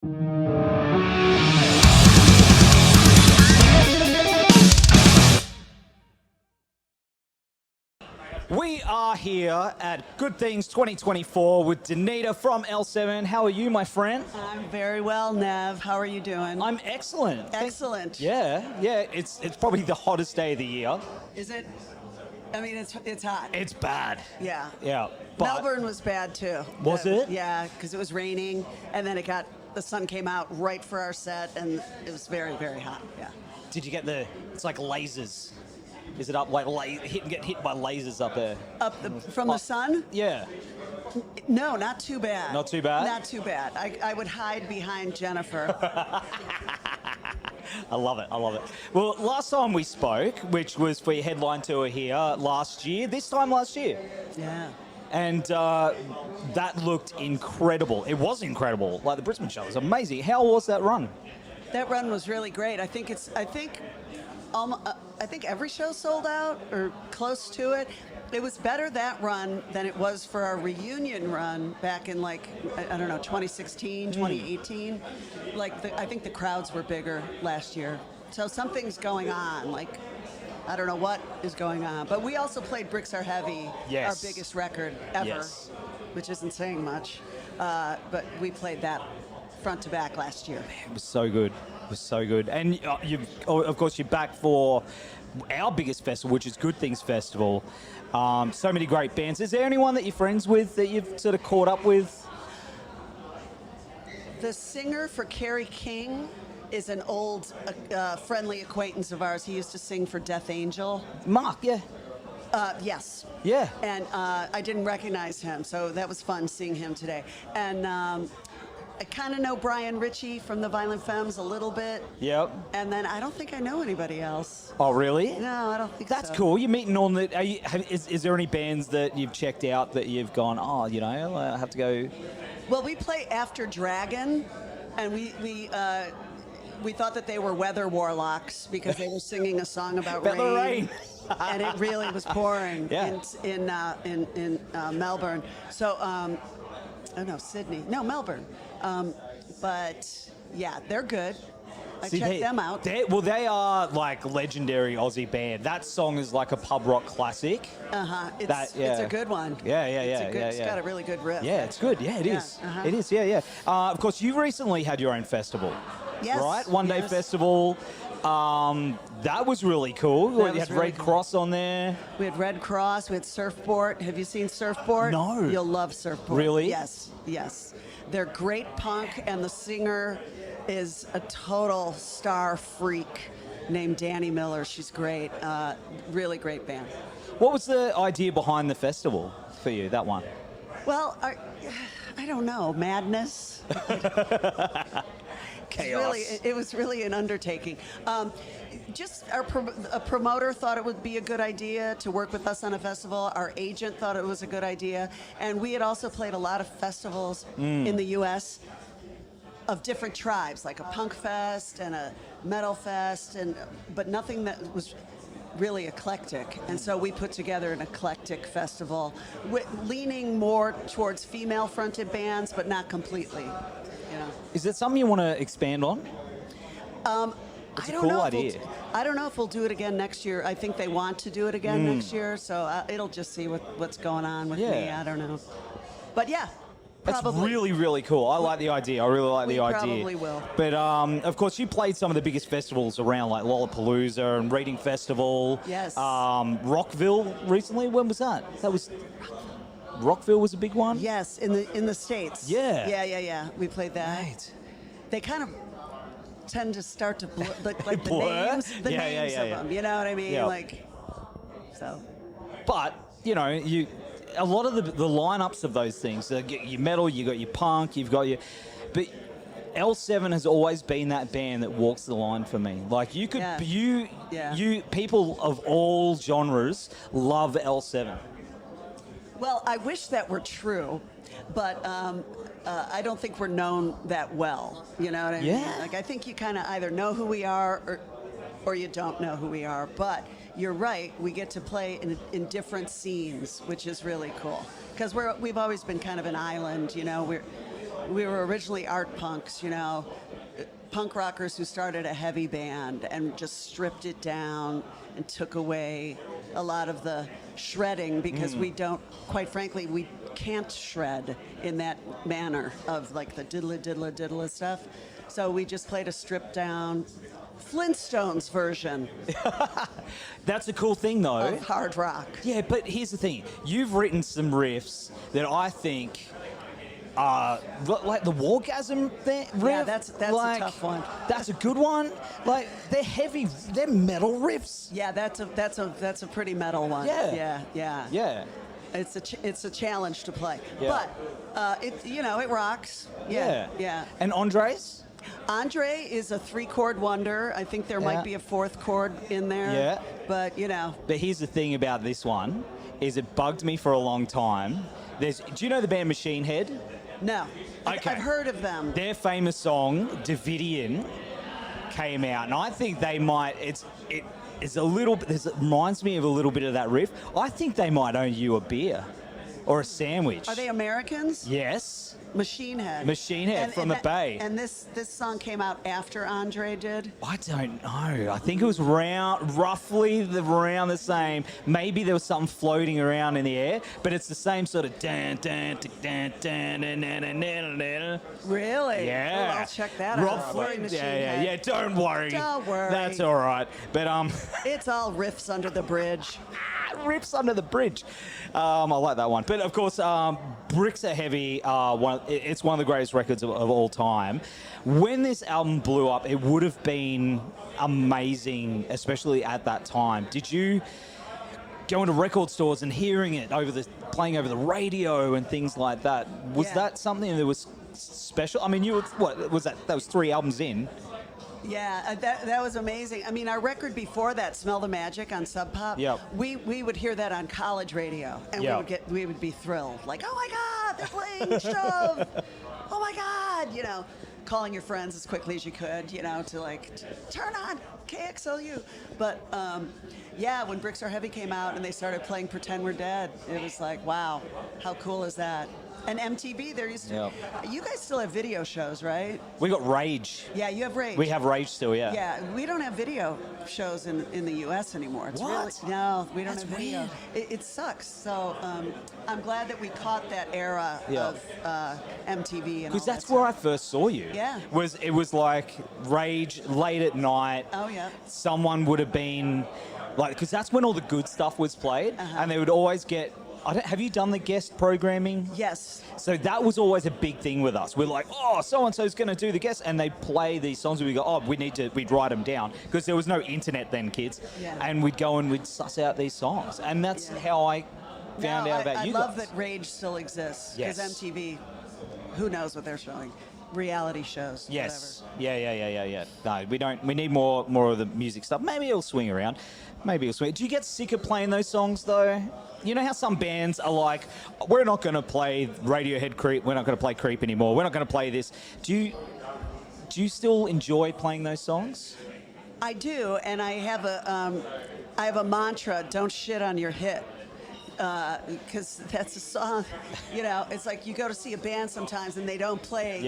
We are here at Good Things 2024 with Donita from L7. How are you, my friend? I'm very well, Nev. How are you doing? I'm excellent. Excellent. Yeah. It's probably the hottest day of the year. Is it? I mean, it's hot. It's bad. Yeah. Yeah. But Melbourne was bad too. Was it? Yeah, because it was raining, and then the sun came out right for our set, and it was very, very hot. Yeah. Did you get it's like lasers? Is it up like get hit by lasers up there? From the sun? Yeah. No, not too bad. Not too bad? Not too bad. I would hide behind Jennifer. I love it. I love it. Well, last time we spoke, which was for your headline tour here last year, this time last year. Yeah. And that looked incredible. It was incredible. Like the Brisbane show was amazing. How was that run? That run was really great. I think every show sold out or close to it. It was better that run than it was for our reunion run back in I don't know, 2016, 2018. I think the crowds were bigger last year. So something's going on. I don't know what is going on. But we also played Bricks Are Heavy, our biggest record ever, which isn't saying much. But we played that front to back last year. It was so good. It was so good. And of course, you're back for our biggest festival, which is Good Things Festival. So many great bands. Is there anyone that you're friends with that you've sort of caught up with? The singer for Carrie King is an old friendly acquaintance of ours. He used to sing for Death Angel. Mark, yeah. Yes. Yeah. And I didn't recognize him, so that was fun seeing him today. And I kind of know Brian Ritchie from the Violent Femmes a little bit. Yep. And then I don't think I know anybody else. Oh, really? No, I don't think so. That's cool. You're meeting on the... Is there any bands that you've checked out that you've gone, oh, I have to go... Well, we play After Dragon, and we thought that they were weather warlocks because they were singing a song about rain. And it really was pouring in Melbourne. So, oh no, Sydney. No, Melbourne. But yeah, they're good. I checked them out. They are like legendary Aussie band. That song is like a pub rock classic. It's a good one. It's got a really good riff. Yeah, it's good. Yeah, it is. It is. Yeah. Of course, you recently had your own festival. Yes. Right? One day festival. That was really cool. You had Red Cross on there. We had Red Cross. We had Surfboard. Have you seen Surfboard? No. You'll love Surfboard. Really? Yes. They're great punk, and the singer is a total star freak named Danny Miller. She's great. Really great band. What was the idea behind the festival for you, that one? Well, I don't know. Madness. Chaos. It was really an undertaking. Just a promoter thought it would be a good idea to work with us on a festival. Our agent thought it was a good idea. And we had also played a lot of festivals in the U.S. of different tribes, like a punk fest and a metal fest, but nothing that was really eclectic. And so we put together an eclectic festival, leaning more towards female-fronted bands, but not completely. Is it something you want to expand on? It's a cool idea. I don't know if we'll do it again next year. I think they want to do it again next year, so it'll just see what's going on with me. I don't know. But yeah, probably. That's really, really cool. I like the idea. I really like the idea. Probably will. But of course, you played some of the biggest festivals around, like Lollapalooza and Reading Festival. Yes. Rockville recently. When was that? Rockville was a big one. Yes, in the States. Yeah. We played that. Right. They kind of tend to start to blur, like Blur? the names of them. You know what I mean? Yep. So. But a lot of the lineups of those things. So your metal, you got your punk, you've got your, but L7 has always been that band that walks the line for me. Like you could, you people of all genres love L7. Well, I wish that were true, but I don't think we're known that well. You know what I mean? Like I think you kind of either know who we are or you don't know who we are. But you're right, we get to play in different scenes, which is really cool. Because we've always been kind of an island, you know. we were originally art punks, you know, punk rockers who started a heavy band and just stripped it down and took away a lot of the shredding because we don't, quite frankly, we can't shred in that manner of like the diddle stuff. So we just played a stripped down Flintstones version. That's a cool thing, though. Of hard rock. Yeah, but here's the thing. You've written some riffs that I think are like the Wargasm riff. Yeah, that's like, a tough one. That's a good one. Like, they're heavy, they're metal riffs. Yeah, that's a pretty metal one. Yeah. Yeah. It's a challenge to play. Yeah. But it rocks. Yeah. And Andres? Andre is a 3-chord wonder. I think there might be a 4th chord in there. Yeah. But But here's the thing about this one, is it bugged me for a long time. Do you know the band Machine Head? No. Okay. I've heard of them. Their famous song, Davidian, came out, and I think they might, it reminds me of a little bit of that riff. I think they might owe you a beer or a sandwich. Are they Americans? Yes. Machine Head. Machine Head from the Bay. And this song came out after Andre did? I don't know. I think it was roughly around the same. Maybe there was something floating around in the air, but it's the same sort of Really? Yeah. Oh, I'll check that out. Roughly. Yeah. Don't worry. Don't worry. That's all right. But it's all riffs under the bridge. Riffs under the bridge. I like that one. But of course, Bricks Are Heavy. It's one of the greatest records of all time. When this album blew up, it would have been amazing, especially at that time. Did you go into record stores and hearing it playing over the radio and things like that? Was that something that was special? I mean, what was that? That was 3 albums in. Yeah, that was amazing. I mean, our record before that, Smell the Magic on Sub Pop, we would hear that on college radio, and we would be thrilled. Like, oh my God, they're playing Shove! Oh my God! You know, calling your friends as quickly as you could, you know, to like, turn on KXLU. But when Bricks Are Heavy came out and they started playing Pretend We're Dead, it was like, wow, how cool is that? And MTV, there used to. You guys still have video shows, right? We got Rage. Yeah, you have Rage. We have Rage still, yeah. Yeah, we don't have video shows in the U.S. anymore. It's what? No, we don't That's have video. weird. It sucks. So I'm glad that we caught that era of MTV. Because that's where I first saw you. Yeah. It was like Rage late at night. Oh yeah. Someone would have been like, because that's when all the good stuff was played, and they would always get. Have you done the guest programming? Yes. So that was always a big thing with us. We're like, oh, so-and-so's going to do the guest. And they play these songs and we go, we'd write them down. Because there was no internet then, kids. Yeah. And we'd go and we'd suss out these songs. And that's how I found out about you guys. I love that Rage still exists. Yes. Because MTV, who knows what they're showing. Reality shows. Yes. Whatever. Yeah. No, we don't. We need more of the music stuff. Maybe it'll swing around. Do you get sick of playing those songs, though? You know how some bands are like, we're not going to play Radiohead Creep, we're not going to play Creep anymore, we're not going to play this. Do you still enjoy playing those songs? I do, and I have a mantra: don't shit on your hit. Because that's a song, you know, it's like you go to see a band sometimes and they don't play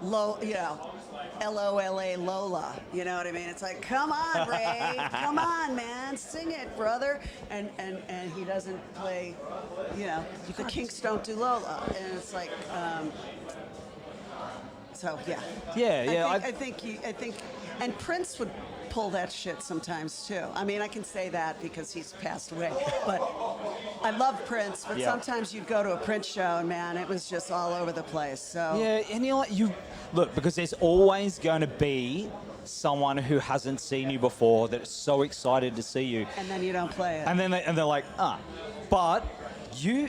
low, you know, L-O-L-A Lola, you know what I mean? It's like, come on, Ray, come on, man, sing it, brother. And he doesn't play, you know, the Kinks don't do Lola. And it's like, I think, and Prince would pull that shit sometimes too. I mean, I can say that because he's passed away, but I love Prince, but sometimes you'd go to a Prince show and man, it was just all over the place. So yeah, and look, because there's always going to be someone who hasn't seen you before that is so excited to see you, and then you don't play it, and then they're like, but you're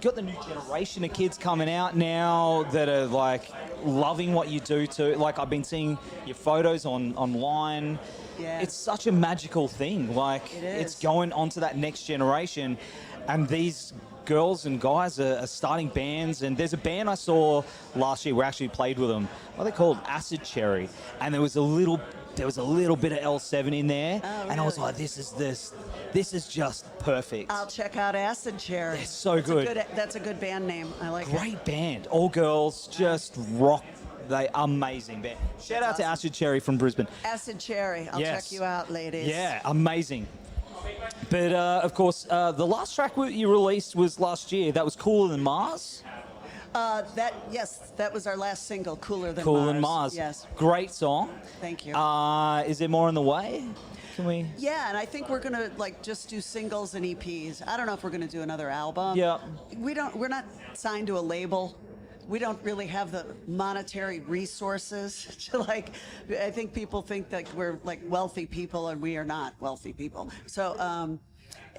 got the new generation of kids coming out now that are like loving what you do too. Like, I've been seeing your photos online. Yeah. It's such a magical thing. Like, it's going on to that next generation, and these girls and guys are starting bands. And there's a band I saw last year, we actually played with them. What are they called? Acid Cherry. And there was a little there was a little bit of L7 in there, Oh, and I was really? like, this is just perfect. I'll check out Acid Cherry. They're so good. That's a good band name. I like it. Great band, all girls, just rock. They amazing band. Shout out to Acid Cherry from Brisbane. Acid Cherry. I'll Yes. check you out, ladies. Yeah, amazing. But of course, the last track you released was last year. That was Cooler Than Mars. That was our last single, Cooler Than Cooler Mars. Than Mars. Yes. Great song. Thank you. Is there more on the way? Can we? Yeah, and I think we're gonna just do singles and EPs. I don't know if we're gonna do another album. Yeah. We're not signed to a label. We don't really have the monetary resources to I think people think that we're wealthy people, and we are not wealthy people. So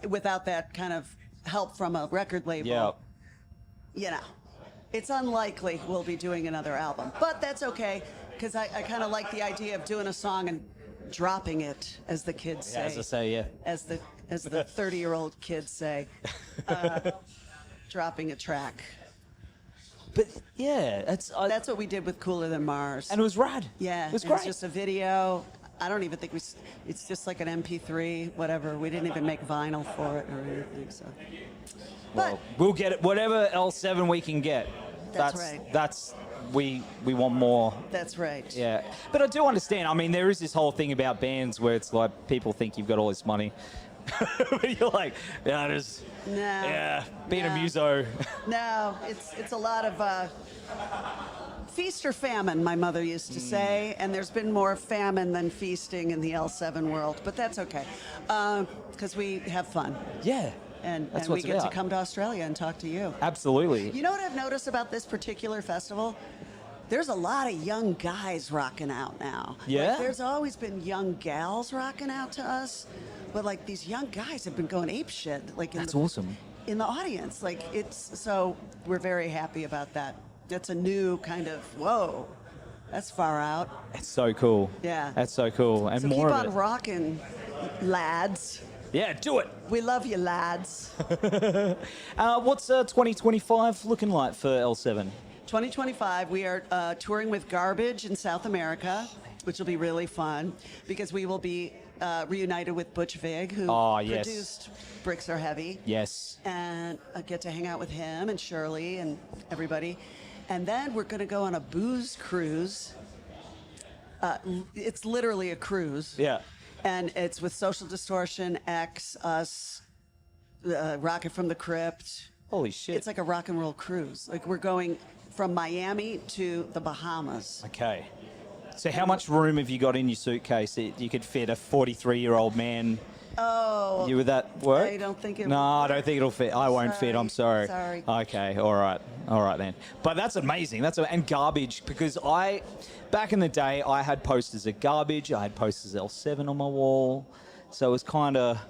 without that kind of help from a record label, it's unlikely we'll be doing another album. But that's okay, because I kind of like the idea of doing a song and dropping it, as the kids say. As I say, yeah. As the 30-year-old kids say, dropping a track. But yeah, That's what we did with Cooler Than Mars. and it was rad. Yeah, it was it great. was just a video. I don't even think it's just like an MP3, whatever. We didn't even make vinyl for it or anything, so. Well, we'll get it. Whatever L7 we can get. That's right. We want more. That's right. Yeah, but I do understand. I mean, there is this whole thing about bands where it's like people think you've got all this money, but you're like, being a muso. No, it's a lot of feast or famine, my mother used to say, and there's been more famine than feasting in the L7 world, but that's okay, because we have fun. Yeah, And that's we what it's get about. to come to Australia and talk to you. Absolutely. You know what I've noticed about this particular festival? There's a lot of young guys rocking out now. Yeah? There's always been young gals rocking out to us, but these young guys have been going ape shit. That's awesome. In the audience, so we're very happy about that. That's a new kind of whoa. That's far out. It's so cool. Yeah. That's so cool. And So more keep of on it. rocking, lads. Yeah, do it. We love you, lads. What's 2025 looking like for L7? 2025, we are touring with Garbage in South America, which will be really fun because we will be reunited with Butch Vig, who yes. produced Bricks Are Heavy. Yes. And I get to hang out with him and Shirley and everybody. And then we're going to go on a booze cruise. It's literally a cruise. Yeah. And it's with Social Distortion, X, us, Rocket from the Crypt. Holy shit. It's like a rock and roll cruise. We're going from Miami to the Bahamas. Okay. So how much room have you got in your suitcase that you could fit a 43-year-old man? Oh. Would that work? I don't think it No, would I work. don't think it'll fit. I won't fit. I'm sorry. Sorry. Okay. All right then. But that's amazing. And Garbage, because back in the day, I had posters of Garbage. I had posters of L7 on my wall. So it was kind of,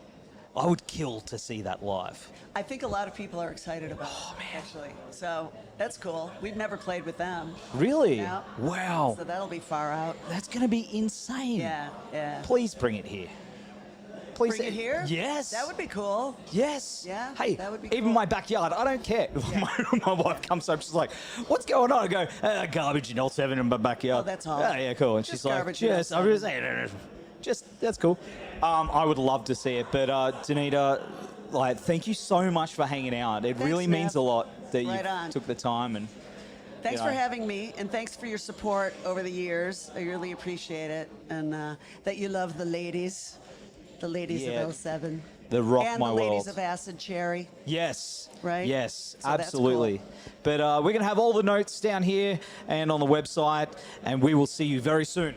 I would kill to see that live. I think a lot of people are excited about it, actually. So that's cool. We've never played with them. Really? No. Wow. So that'll be far out. That's going to be insane. Yeah. Please bring it here. Please Bring it here? Yes. That would be cool. Yes. Yeah, Hey, that would be even cool. my backyard, I don't care. My wife comes home, she's like, "What's going on?" I go, "Garbage in L7 in my backyard." Oh, that's all. Yeah, cool. And Just she's like, garbage in "Yes, I L7. was saying, just that's cool." I would love to see it, but Donita, thank you so much for hanging out. It Thanks, really means Nev. a lot that Right you on. took the time and. Thanks you know. for having me, and thanks for your support over the years. I really appreciate it, and that you love the ladies Yeah. of L7. The rock and my the ladies world. of Acid Cherry. Yes. Right? Yes, So that's absolutely. cool. But we're going to have all the notes down here and on the website, and we will see you very soon.